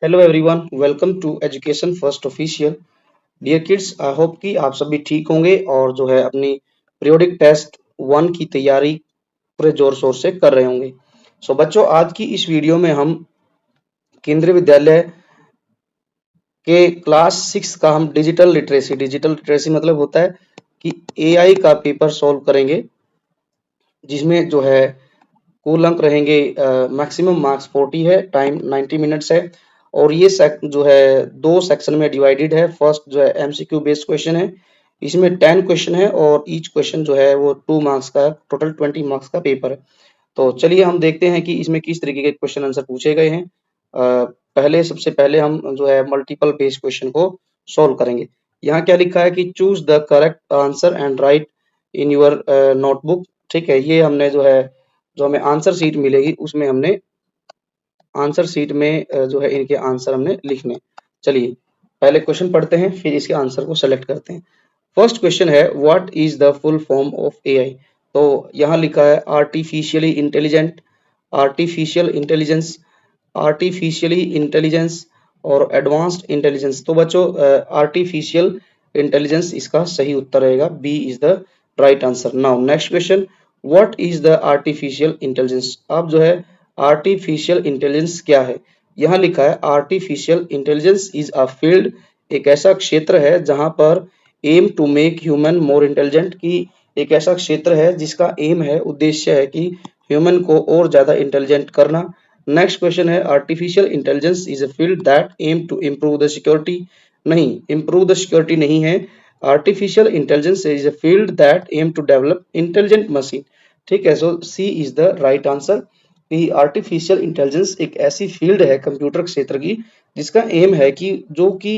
Hello everyone, welcome to education first official. Dear kids, I hope कि आप सभी ठीक होंगे और जो है अपनी पीरियोडिक टेस्ट 1 की तैयारी पूरे जोर शोर से कर रहे होंगे। सो बच्चों, आज की इस वीडियो में हम केंद्रीय विद्यालय के क्लास 6 का हम डिजिटल लिटरेसी मतलब होता है कि एआई का पेपर सॉल्व करेंगे, जिसमें जो है कुल अंक रहेंगे। मैक्सिमम मार्क्स 40 है, टाइम 90 मिनट्स है और ये जो है दो सेक्शन में डिवाइडेड है। फर्स्ट जो है एमसीक्यू बेस्ड क्वेश्चन है, इसमें 10 क्वेश्चन है और ईच क्वेश्चन जो है वो 2 मार्क्स का, टोटल 20 मार्क्स का पेपर है। तो चलिए हम देखते हैं कि इसमें किस तरीके के क्वेश्चन आंसर पूछे गए हैं। सबसे पहले हम जो है मल्टीपल बेस्ड क्वेश्चन को सॉल्व करेंगे। यहाँ क्या लिखा है कि choose the correct answer and right in your notebook. ठीक है, ये हमने जो हमें आंसर शीट मिलेगी उसमें हमने आंसर शीट में जो है इनके आंसर हमने लिखने। चलिए पहले क्वेश्चन पढ़ते हैं, फिर इसके आंसर को सेलेक्ट करते हैं। फर्स्ट क्वेश्चन है, what is the full form of AI. तो यहाँ लिखा है artificially intelligent, artificial intelligence, artificially intelligence और एडवांस्ड इंटेलिजेंस। तो बच्चों आर्टिफिशियल इंटेलिजेंस इसका सही उत्तर रहेगा, B is the right answer. Now next question, what is the artificial intelligence. अब जो है आर्टिफिशियल इंटेलिजेंस क्या है। यहाँ लिखा है artificial intelligence is a field, एक ऐसा क्षेत्र है जहां पर aim to make human more intelligent, की एक ऐसा क्षेत्र है जिसका एम है, उद्देश्य है कि ह्यूमन को और ज्यादा इंटेलिजेंट करना। नेक्स्ट क्वेश्चन है, artificial intelligence is a field that aim to improve the security. नहीं, इम्प्रूव द सिक्योरिटी नहीं है। Artificial intelligence is a field that aim to develop intelligent machine. ठीक है, so C is the right answer. कि artificial intelligence एक ऐसी field है computer क्षेत्र की जिसका एम है कि जो कि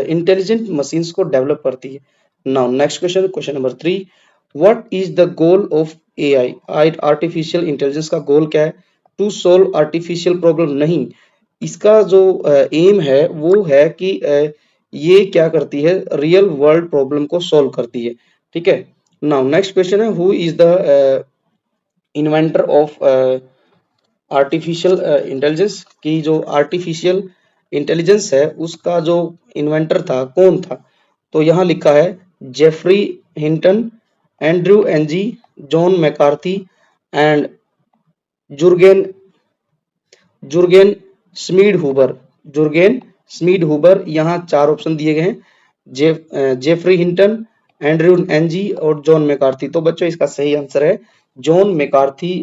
इंटेलिजेंट मशीन्स को डेवलप करती है। Now next question, question number 3, what is the goal of AI. Artificial intelligence का गोल क्या है। To solve artificial problem. नहीं, इसका जो एम है वो है कि ये क्या करती है, रियल वर्ल्ड प्रॉब्लम को सोल्व करती है। ठीक है, नाउ नेक्स्ट क्वेश्चन है, who is the inventor of artificial intelligence. की जो आर्टिफिशियल इंटेलिजेंस है उसका जो इन्वेंटर था कौन था। तो यहाँ लिखा है Geoffrey Hinton, Andrew Ng, John McCarthy and Jurgen Jurgen Schmidhuber. Jurgen Schmidhuber, यहाँ 4 ऑप्शन दिए गए हैं, जेफरी हिंटन, एंड्रयू एनजी और जॉन मैकार्थी। तो बच्चों इसका सही आंसर है John McCarthy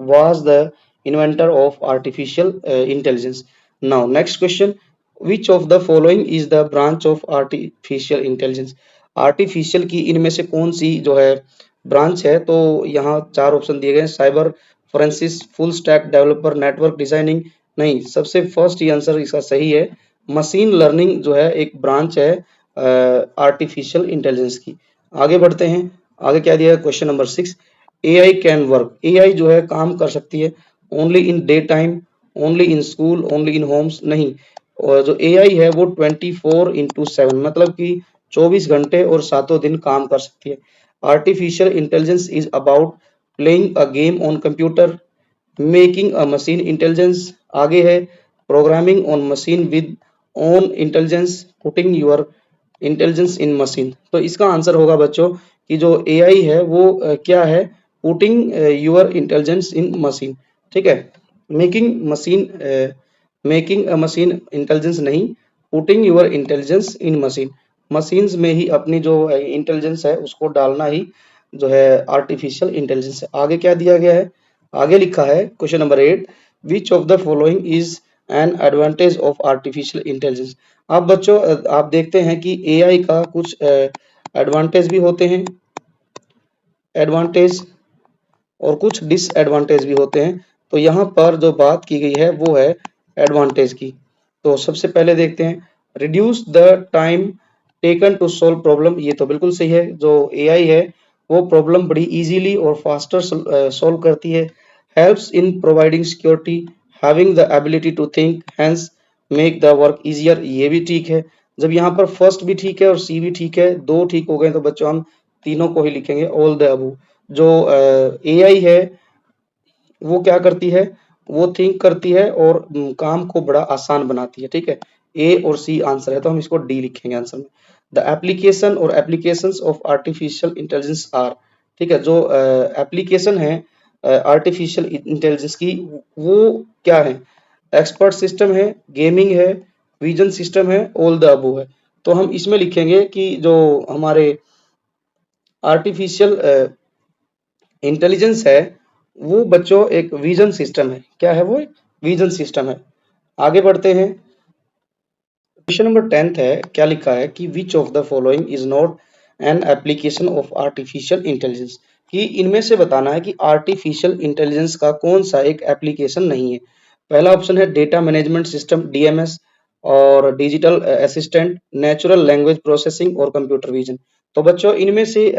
was the inventor of artificial intelligence. Now next question, which of the following is the branch of artificial intelligence. Artificial की इनमें से कौन सी जो है ब्रांच है। तो यहाँ 4 ऑप्शन दिए गए हैं, cyber forensics, full stack developer, network designing. नहीं, सबसे फर्स्ट ही आंसर इसका सही है, मशीन लर्निंग जो है एक ब्रांच है आर्टिफिशियल इंटेलिजेंस की। आगे बढ़ते हैं, आगे क्या दिया है, question number 6, AI can work. AI जो है काम कर सकती है only in day time, only in school, only in Holmes. नहीं, और जो एआई है वो 24/7 मतलब कि 24 घंटे और सातों दिन काम कर सकती है। Artificial intelligence is about playing a game on computer, making a machine intelligence. आगे है programming on machine with own intelligence, putting your intelligence in machine. तो इसका आंसर होगा बच्चों कि जो एआई है वो क्या है, putting your intelligence in machine. ठीक है, making machine making a machine intelligence नहीं, putting your intelligence in machine. Machines में ही अपनी जो इंटेलिजेंस है उसको डालना ही जो है आर्टिफिशियल इंटेलिजेंस है। आगे क्या दिया गया है, आगे लिखा है question number 8, which of the following is an advantage of artificial intelligence. अब बच्चों आप देखते हैं कि एआई का कुछ एडवांटेज भी होते हैं, एडवांटेज, और कुछ डिसएडवांटेज भी होते हैं। तो यहाँ पर जो बात की गई है वो है एडवांटेज की। तो सबसे पहले देखते हैं, reduce the time taken to solve problem. ये तो बिल्कुल सही है, जो एआई है वो प्रॉब्लम बड़ी इजीली और फास्टर सोल्व करती है। Helps in providing security, having the ability to think, hence make the work easier. ये भी ठीक है। जब यहाँ पर फर्स्ट भी ठीक है और सी भी ठीक है, दो ठीक हो गए, तो बच्चों हम तीनों को ही लिखेंगे ऑल द अबव। जो एआई है वो क्या करती है, वो थिंक करती है और काम को बड़ा आसान बनाती है। ठीक है, ए और सी आंसर है, तो हम इसको डी लिखेंगे आंसर में। द एप्लीकेशन और applications of artificial intelligence are, ठीक है, जो एप्लीकेशन है आर्टिफिशियल इंटेलिजेंस की, वो क्या है? एक्सपर्ट सिस्टम है, गेमिंग है, विजन सिस्टम है, ऑल द अबव है। तो हम इसमें लिखेंगे कि जो हमारे आर्टिफिशियल इंटेलिजेंस है वो बच्चों एक विजन सिस्टम है। क्या है वो? विजन सिस्टम है। आगे बढ़ते हैं। क्वेश्चन नंबर 10th है, क्या लिखा है कि विच of the following is not an application of artificial intelligence, कि इनमें से बताना है कि आर्टिफिशियल इंटेलिजेंस का कौन सा एक एप्लीकेशन नहीं है। पहला ऑप्शन है डेटा मैनेजमेंट सिस्टम डीएमएस, और digital assistant, natural language processing और कंप्यूटर विजन। तो बच्चों इनमें से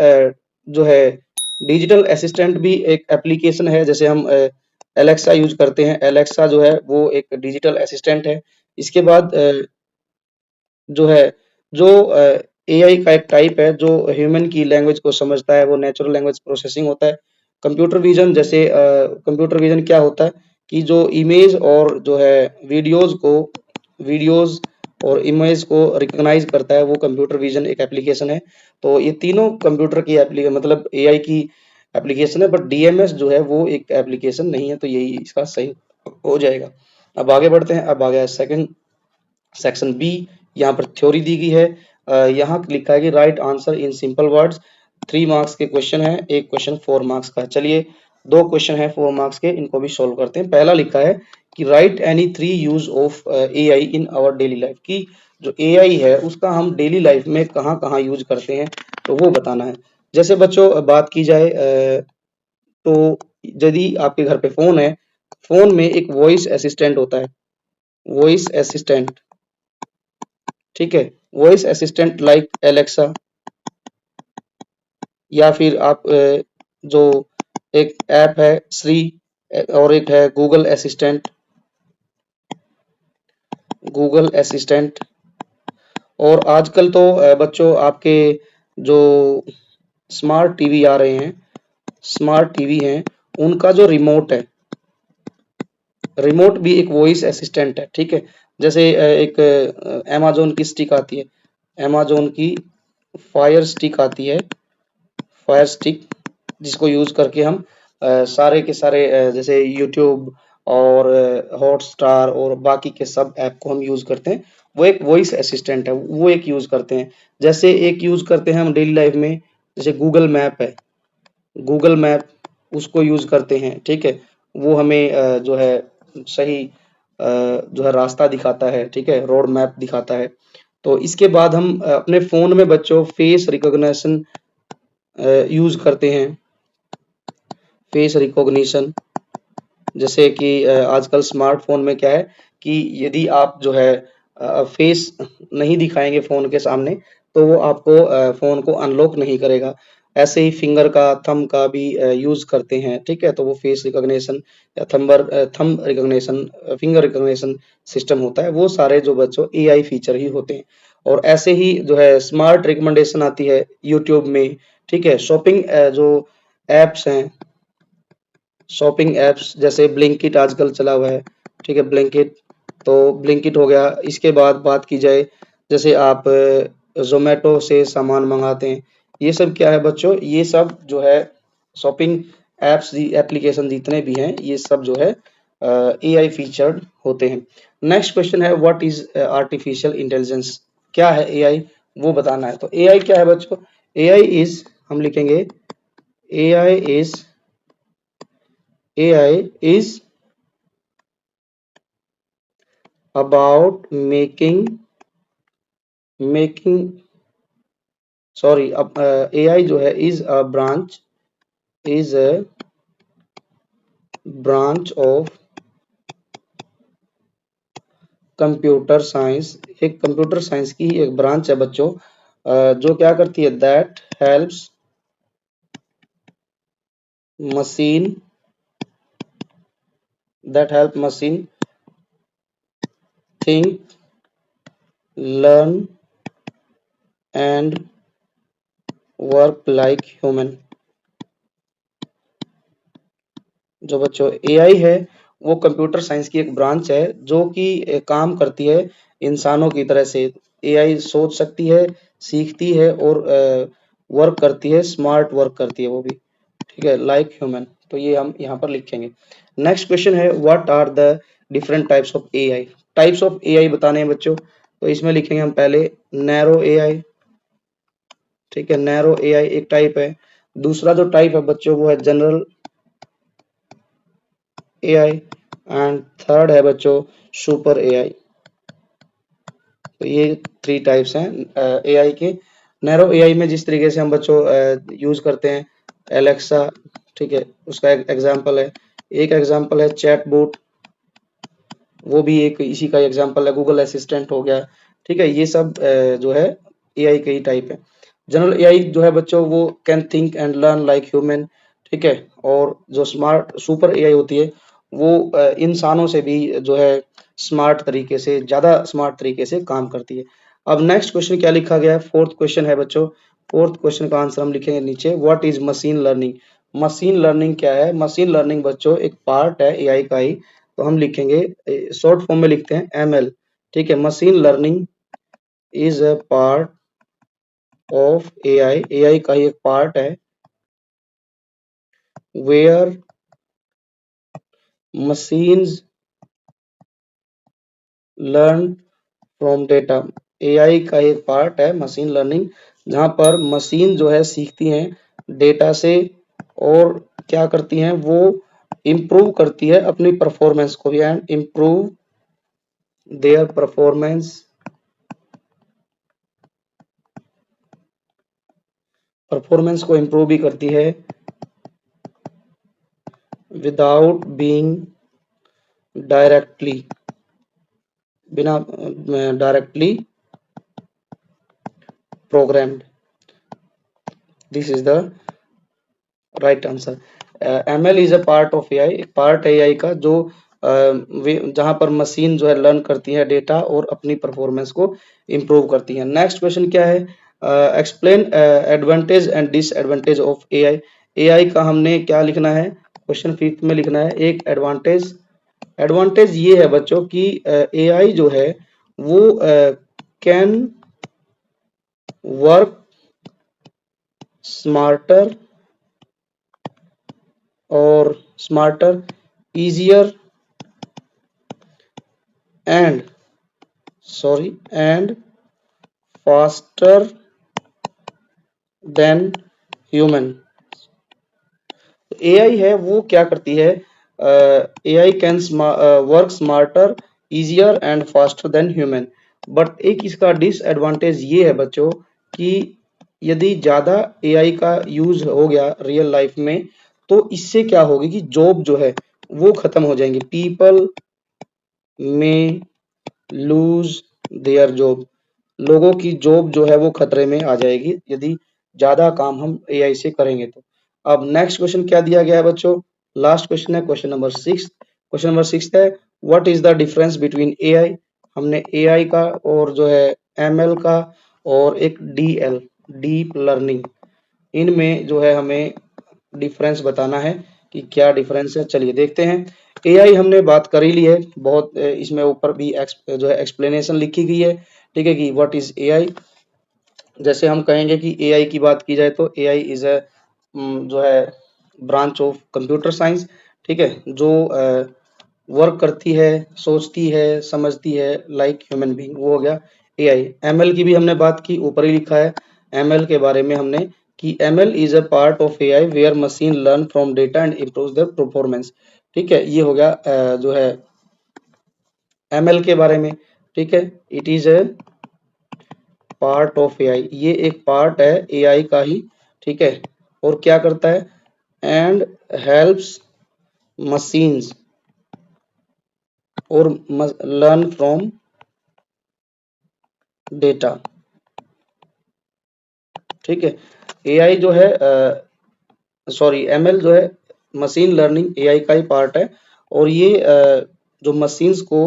जो है डिजिटल असिस्टेंट भी एक एप्लीकेशन है। जैसे हम एलेक्सा यूज करते हैं, एलेक्सा जो है वो एक डिजिटल असिस्टेंट है। इसके बाद जो है जो एआई का एक टाइप है जो ह्यूमन की लैंग्वेज को समझता है, वो नेचुरल लैंग्वेज प्रोसेसिंग होता है। कंप्यूटर विजन, जैसे कंप्यूटर विजन क्या होता है कि जो इमेज और जो है वीडियोस और इमेज को रिकॉग्नाइज करता है, वो कंप्यूटर विजन एक एप्लीकेशन है। तो ये तीनों कंप्यूटर की एप्लीकेशन मतलब एआई की एप्लीकेशन है, बट डीएमएस जो है वो एक एप्लीकेशन नहीं है। तो यही इसका सही हो जाएगा। अब आगे बढ़ते हैं। अब आ गया सेकंड सेक्शन बी। यहाँ पर थ्योरी दी गई है। यहाँ लिखा है कि right answer in simple words. 3 marks के क्वेश्चन है, एक क्वेश्चन 4 मार्क्स का है। चलिए 2 क्वेश्चन है 4 मार्क्स के, इनको भी सोल्व करते हैं। पहला लिखा है कि write any 3 use of AI in our daily life, की जो एआई है उसका हम डेली लाइफ में कहाँ कहाँ यूज करते हैं, तो वो बताना है। जैसे बच्चों बात की जाए तो यदि आपके घर पे फोन है, फोन में एक वॉइस असिस्टेंट होता है, वॉइस असिस्टेंट, ठीक है, वॉइस असिस्टेंट लाइक एलेक्सा, या फिर आप जो एक ऐप है श्री, और एक है गूगल असिस्टेंट, गूगल असिस्टेंट। और आजकल तो बच्चों आपके जो स्मार्ट टीवी आ रहे हैं, स्मार्ट टीवी हैं, उनका जो रिमोट है, रिमोट भी एक वॉइस असिस्टेंट है। ठीक है, जैसे एक अमेज़न की स्टिक आती है, अमेज़न की फायर स्टिक आती है, फायर स्टिक, जिसको यूज करके हम सारे के सारे जैसे यूट्यूब और हॉटस्टार और बाकी के सब ऐप को हम यूज करते हैं। वो एक वॉइस असिस्टेंट है, वो एक यूज करते हैं। जैसे एक यूज करते हैं हम डेली लाइफ में, जैसे गूगल मैप है, गूगल मैप उसको यूज करते हैं। ठीक है, वो हमें जो है सही जो है रास्ता दिखाता है, ठीक है, रोड मैप दिखाता है। तो इसके बाद हम अपने फोन में बच्चों फेस रिकॉग्निशन यूज करते हैं, फेस रिकॉग्निशन। जैसे कि आजकल स्मार्टफोन में क्या है कि यदि आप जो है फेस नहीं दिखाएंगे फोन के सामने, तो वो आपको फोन को अनलॉक नहीं करेगा। ऐसे ही फिंगर का, थंब का भी यूज करते हैं। ठीक है, तो वो फेस रिकॉग्निशन या thumb recognition, finger recognition system होता है। वो सारे जो बच्चों एआई फीचर ही होते हैं। और ऐसे ही जो है स्मार्ट रिकमेंडेशन आती है यूट्यूब में। ठीक है, शॉपिंग जो एप्स हैं, शॉपिंग एप्स जैसे ब्लिंकिट आजकल चला हुआ है। ठीक है, ब्लिंकिट, तो ब्लिंकिट हो गया। इसके बाद बात की जाए, जैसे आप जोमेटो से सामान मंगाते हैं, ये सब क्या है बच्चों, ये सब जो है शॉपिंग एप्स एप्लीकेशन जितने भी हैं, ये सब जो है एआई फीचर्ड होते हैं। नेक्स्ट क्वेश्चन है व्हाट इज आर्टिफिशियल इंटेलिजेंस, क्या है एआई, वो बताना है। तो एआई क्या है बच्चों? एआई इज, हम लिखेंगे AI is, AI is about making sorry अब AI जो है is a branch of computer science, एक कंप्यूटर साइंस की ही एक ब्रांच है बच्चों, जो क्या करती है, machine that help machine think, learn and work like human। जो बच्चों एआई है वो कंप्यूटर साइंस की एक ब्रांच है जो कि काम करती है इंसानों की तरह से। एआई सोच सकती है, सीखती है और वर्क करती है, स्मार्ट वर्क करती है वो भी, ठीक है, लाइक ह्यूमन। तो ये हम यहाँ पर लिखेंगे। नेक्स्ट क्वेश्चन है what are the different types of AI. Types of AI बताने हैं बच्चों, तो इसमें लिखेंगे हम पहले नैरो एआई, ठीक है, नैरो एआई एक टाइप है। दूसरा जो टाइप है बच्चों वो है जनरल एआई एंड थर्ड है बच्चों सुपर एआई। तो ये 3 टाइप्स हैं एआई के। नैरो एआई में जिस तरीके से हम बच्चों यूज करते हैं एलेक्सा, ठीक है, उसका एक एग्जांपल है। एक एग्जांपल है चैटबॉट, वो भी एक इसी का एग्जांपल है। गूगल असिस्टेंट हो गया, ठीक है, ये सब जो है एआई के ही टाइप है। जनरल एआई जो है बच्चों वो can think and learn like human, ठीक है। और जो स्मार्ट सुपर एआई होती है वो इंसानों से भी जो है स्मार्ट तरीके से, ज्यादा स्मार्ट तरीके से काम करती है। अब नेक्स्ट क्वेश्चन क्या लिखा गया है, फोर्थ क्वेश्चन है बच्चों। फोर्थ क्वेश्चन का आंसर हम लिखेंगे नीचे, what is machine learning. Machine learning क्या है? मशीन लर्निंग बच्चों एक पार्ट है एआई का ही। तो हम लिखेंगे शॉर्ट फॉर्म में लिखते हैं एमएल, ठीक है। Machine learning is a part of AI, AI का ही एक पार्ट है। Where machines learn from data, AI का एक पार्ट है मशीन लर्निंग, जहां पर मशीन जो है सीखती हैं डेटा से और क्या करती हैं वो इम्प्रूव करती है अपनी परफॉर्मेंस को भी, and improve their performance, performance को इम्प्रूव भी करती है विदाउट बीइंग डायरेक्टली, बिना directly programmed. This is the right answer. ML is a part of AI, एक पार्ट है एआई का जो जहां पर मशीन जो है लर्न करती है डेटा और अपनी परफॉर्मेंस को इम्प्रूव करती है। नेक्स्ट क्वेश्चन क्या है, explain advantage and disadvantage of AI. AI का हमने क्या लिखना है, क्वेश्चन फिफ्थ में लिखना है एक एडवांटेज। एडवांटेज ये है बच्चों कि एआई जो है वो कैन वर्क स्मार्टर और smarter, easier and and faster than human। AI है वो क्या करती है, AI can work smarter, easier and faster than human. But एक इसका डिसएडवांटेज ये है बच्चों कि यदि ज्यादा एआई का यूज हो गया रियल लाइफ में तो इससे क्या होगी कि जॉब जो है वो खत्म हो जाएंगी। पीपल में लूज देयर जॉब, लोगों की जॉब जो है वो खतरे में आ जाएगी यदि ज्यादा काम हम एआई से करेंगे तो। अब नेक्स्ट क्वेश्चन क्या दिया गया है बच्चों, लास्ट क्वेश्चन है क्वेश्चन नंबर 6। क्वेश्चन नंबर 6 है what is the difference between AI. हमने एआई का और जो है एमएल का और एक डीएल डीप लर्निंग, इनमें जो है हमें डिफरेंस बताना है कि क्या डिफरेंस है। चलिए देखते हैं। एआई हमने बात कर ही ली है बहुत, इसमें ऊपर भी जो है एक्सप्लेनेशन लिखी गई है, ठीक है, कि व्हाट इज एआई। जैसे हम कहेंगे कि एआई की बात की जाए तो एआई इज अ जो है ब्रांच ऑफ कंप्यूटर साइंस, ठीक है, जो वर्क करती है, सोचती है, समझती है लाइक ह्यूमन बीइंग, वो हो गया एआई। एमएल की भी हमने बात की, ऊपर ही लिखा है एमएल के बारे में हमने कि ML is a part of AI where machine learn from data and improve their performance, ठीक है, ये हो गया जो है एमएल के बारे में, ठीक है। It is a part of AI, ये एक पार्ट है एआई का ही, ठीक है। और क्या करता है, एंड हेल्प्स मशीन्स और लर्न फ्रॉम डेटा, ठीक है। एआई जो है सॉरी एमएल जो है मशीन लर्निंग एआई का ही पार्ट है और ये जो मशीन्स को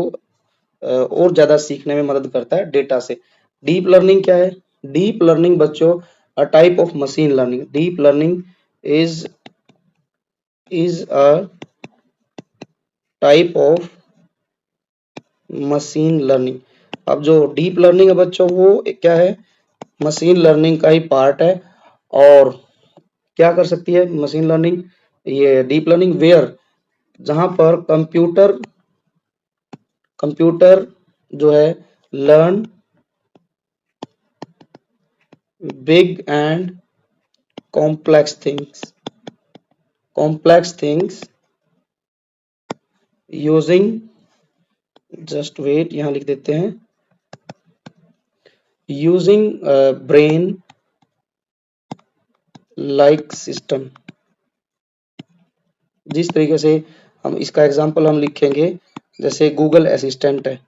और ज्यादा सीखने में मदद करता है डेटा से। डीप लर्निंग क्या है, डीप लर्निंग बच्चों a type of machine learning. Deep learning is a type of machine learning. अब जो डीप लर्निंग है बच्चों, वो क्या है, मशीन लर्निंग का ही पार्ट है। और क्या कर सकती है मशीन लर्निंग, ये डीप लर्निंग, वेयर, जहां पर कंप्यूटर जो है learn big and complex things using, just wait, यहां लिख देते हैं, यूजिंग ब्रेन लाइक सिस्टम। जिस तरीके से हम इसका एग्जांपल हम लिखेंगे, जैसे गूगल असिस्टेंट है,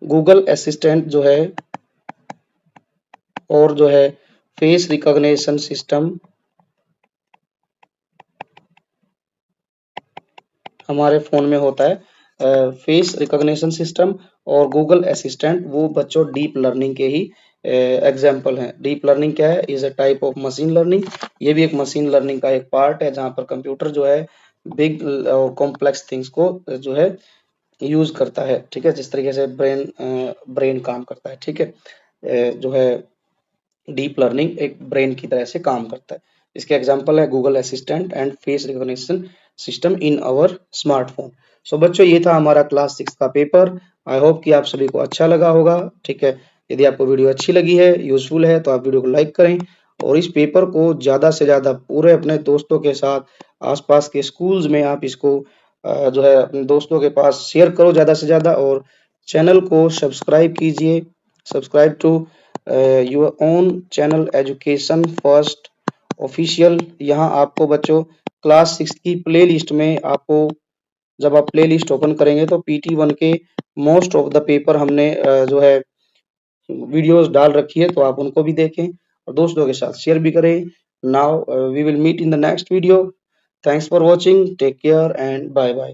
गूगल असिस्टेंट जो है, और जो है फेस रिकॉग्निशन सिस्टम हमारे फोन में होता है, फेस रिकॉग्निशन सिस्टम और गूगल असिस्टेंट, वो बच्चों डीप लर्निंग के ही एग्जाम्पल हैं। डीप लर्निंग क्या है, is a type of machine learning. ये भी एक मशीन लर्निंग का एक पार्ट है, जहां पर कंप्यूटर जो है बिग और कॉम्प्लेक्स थिंग्स को जो है यूज करता है। ठीक है, जिस तरीके से ब्रेन काम करता है। ठीक है, जो है डीप लर्निंग एक ब्रेन की तरह से काम करता है। इसके एग्जांपल है Google assistant and face recognition system in our smartphone. So बच्चों, ये था हमारा क्लास 6 का पेपर। आई होप कि आप सभी को अच्छा लगा होगा। ठीक है, यदि आपको वीडियो अच्छी लगी है, यूजफुल है, तो आप वीडियो को लाइक करें और इस पेपर को ज्यादा से ज्यादा पूरे अपने दोस्तों के साथ, आसपास के स्कूल्स में आप इसको जो है अपने दोस्तों के पास शेयर करो ज्यादा से ज्यादा, और चैनल को सब्सक्राइब कीजिए। Subscribe to your own channel education first official. यहाँ आपको बच्चों क्लास 6 की प्ले लिस्ट में आपको, जब आप प्ले लिस्ट ओपन करेंगे तो PT1 के मोस्ट ऑफ द पेपर हमने जो है वीडियोस डाल रखी है, तो आप उनको भी देखें और दोस्तों के साथ शेयर भी करें। Now we will meet in the next video. Thanks for watching, take care and bye bye.